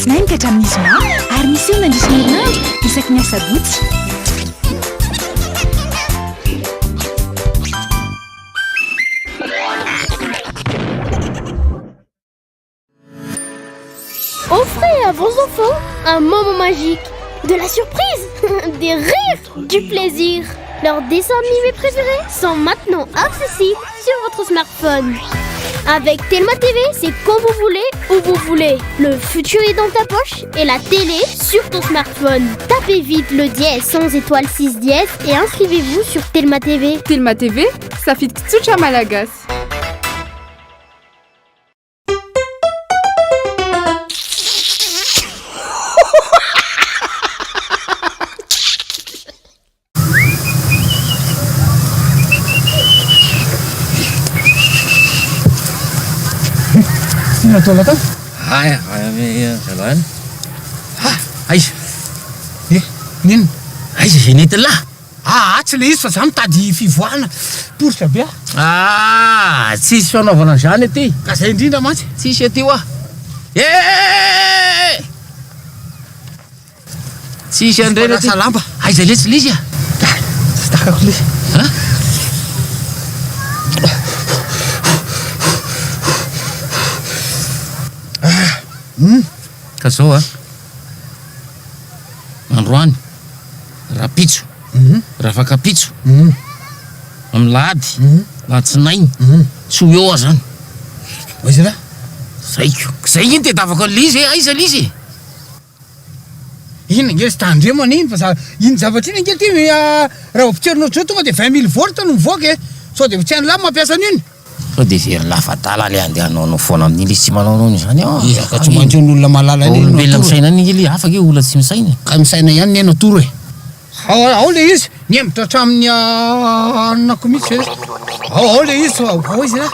alatsinainy ka hatramin'izy ma ary misy eo nandrisina herinandro isaky ny asabotsy. Offrez à vos enfants un moment magique, de la surprise, des rires, du plaisir. Leurs dessins animés préférés sont maintenant accessibles sur votre smartphone. Avec Telma TV, c'est quand vous voulez, où vous voulez. Le futur est dans ta poche et la télé sur ton smartphone. Tapez vite le dièse 100 étoiles 6 dièse et inscrivez-vous sur Telma TV. Telma TV, safid tsotra malagasy. Natao ta? Aya, zalahy. Aiza? Nino? Aiza zenety lahy? Tsy le izy fa za mitady fivoahana poritra be Tsisy fanaovana zany aty. ka zay indrindra mantsy. Tsisy aty oa. Tsisy andreny aty. Salamba. Aiza letsy lizy a? Tsy takako le. Ka zao androany raha pitso raha afaka pitso amin'ny lahady lahatsinainy tsy ho eo zany. Aiza la? Zay iny tedavako an'lizy aiza lizy? Iny angely sy tandremana iny fa iny zavatra iny angely ty raha ompitserinao zao tonga de 20 000 volt no mivoaka sao de tsy an'la mampiasa an'iny. Sao de very lafatala le andehanao no foana amin'iny izy tsy manao zany Ka tsy mantsy n'olona malala iny. olombelona misaina an'iny izy afaka io olona tsy misaina. Ka misaina ihany ny haino toro e. Ao le izy niembitra hatramin'ny anako mihitsy izy. Ao le izy ao izy la.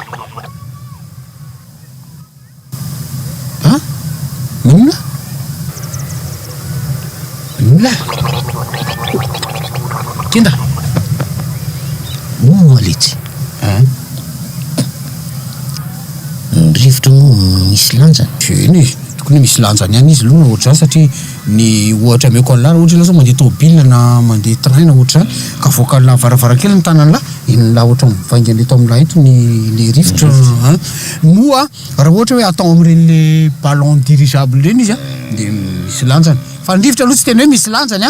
Inona? Inona? Tinda. Aletsy. Ny rivotra moa misy lanjany. Eny tokony misy lanjany ihany izy aloha ohatra satria ny ohatra meko an'la ohatra la zao mandeha tômôbila na mandeha train ohatra ka voaka la varavarankely ny tanany la iny la ohatra mivaingana eto amin'la eto le rivotra moa raha ohatra hoe atao amin'ireny le ballon dirigeable reny izy de misy lanjany fa ny rivotra aloha tsy tena hoe misy lanjany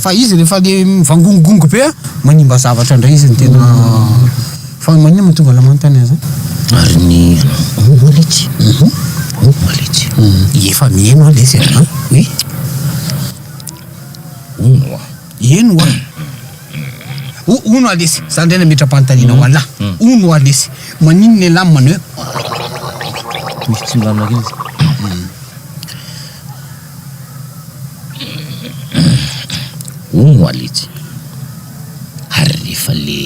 fa izy rehefa le mivangongongo be manimba zavatra indray izy ny tena fa manina mahatonga lamanontany azy ary ny aletsy aletsy efa mieno alesy oui eno ono alesy za ndray nametra-panontaniana ho alahy ono alesy manino ny alamy maneo misy tsy milamina izy ono aletsy ary rehefa le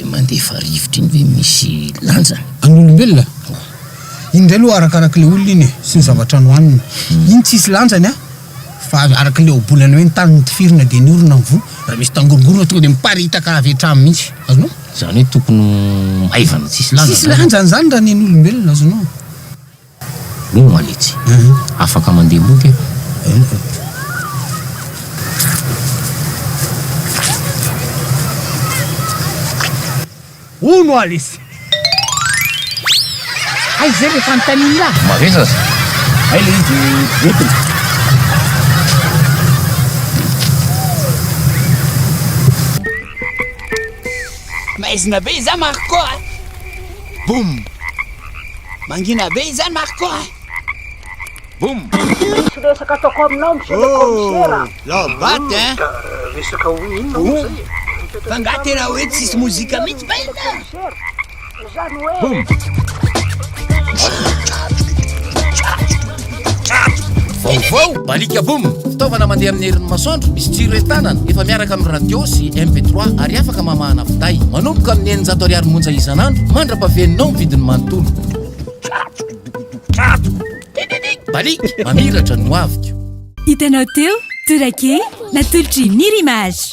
mandefa rivotra iny hoe misy lanjany an'olombelona indray aloha arakaraka le olona iny sy ny zavatra nohanina iny tsisy lanjany fa araka le obolana hoe ny tany nitifirina de ny orona ny vo raha misy tangorongorona tonga de miparitaka avy hatramy mihitsy azonao zany hoe tokony maivana tsisy tsisy lanjany zany raha ny olombelona azonao ono aletsy afaka mandeha moka ono alesy ay zay le fanontaniana la mavesa ay le izy entina maizina be izany Marco boum mangina be izany Marco boum resaka ataoko aminao monsieur le commissaire lobaty resaka inona zay fa nga tena hoe tsisy mozika mihitsy ba ina zany hoe vaovao balika boum fitaovana mandeha amin'ny herin'ny masoandro misy jiro entanana efa miaraka amin'ny radio sy mp3 ary afaka mamahana finday manomboka amin'ny 900 ariary monja isan'andro mandra-pahaveninao vidiny manontolo balika mamiratra no avika hitanao teo torake natolotry Nirimage